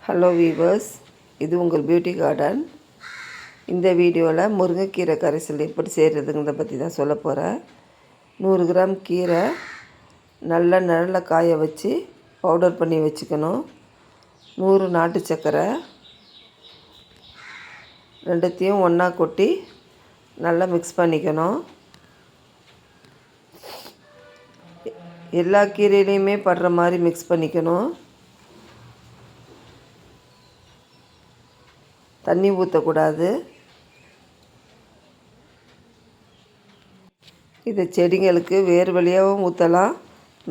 Hello viewers, இது உங்கள் beauty garden. இந்த வீடியோவில் முருங்கைக்கீரை கரைசல் எப்படி செய்கிறதுங்கிறத பற்றி தான் சொல்ல போகிறேன். 100 கிராம் கீரை நல்ல நிழலில் காய வச்சு பவுடர் பண்ணி வச்சுக்கணும். 100 நாட்டு சர்க்கரை ரெண்டுத்தையும் ஒன்றா கொட்டி நல்லா மிக்ஸ் பண்ணிக்கணும். எல்லா கீரையிலையுமே படுற மாதிரி மிக்ஸ் பண்ணிக்கணும். தண்ணி ஊற்றக்கூடாது. இதை செடிங்களுக்கு வேறு வழியாகவும் ஊற்றலாம்,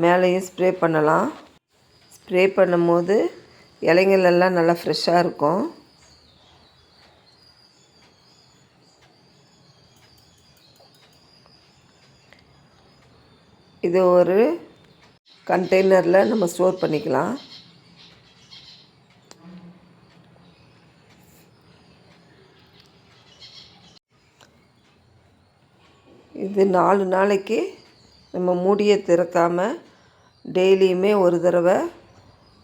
மேலேயும் ஸ்ப்ரே பண்ணலாம். ஸ்ப்ரே பண்ணும்போது இலைங்கள் எல்லாம் நல்லா ஃப்ரெஷ்ஷாக இருக்கும். இது ஒரு கண்டெய்னரில் நம்ம ஸ்டோர் பண்ணிக்கலாம். இது 4 நாளைக்கு நம்ம மூடியை திறக்காமல் டெய்லியுமே ஒரு தடவை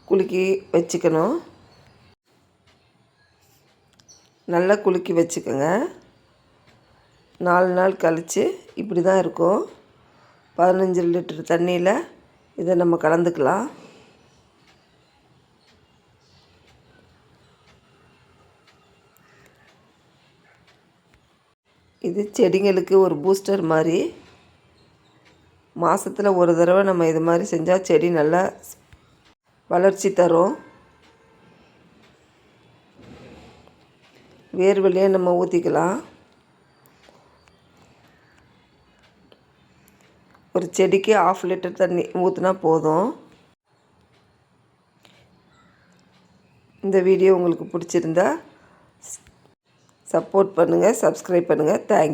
குலுக்கி வச்சுக்கணும். நல்லா குலுக்கி வச்சுக்கோங்க. 4 நாள் கழித்து இப்படி தான் இருக்கும். 15 லிட்டர் தண்ணியில் இதை நம்ம கலந்துக்கலாம். இது செடிங்களுக்கு ஒரு பூஸ்டர் மாதிரி. மாதத்தில் ஒரு தடவை நம்ம இது மாதிரி செஞ்சால் செடி நல்லா வளர்ச்சி தரும். வேர் வழியாக நம்ம ஊற்றிக்கலாம். ஒரு செடிக்கு 1/2 லிட்டர் தண்ணி ஊற்றினா போதும். இந்த வீடியோ உங்களுக்கு பிடிச்சிருந்தா சப்போர்ட் பண்ணுங்கள், சப்ஸ்கிரைப் பண்ணுங்கள். தேங்க்யூ.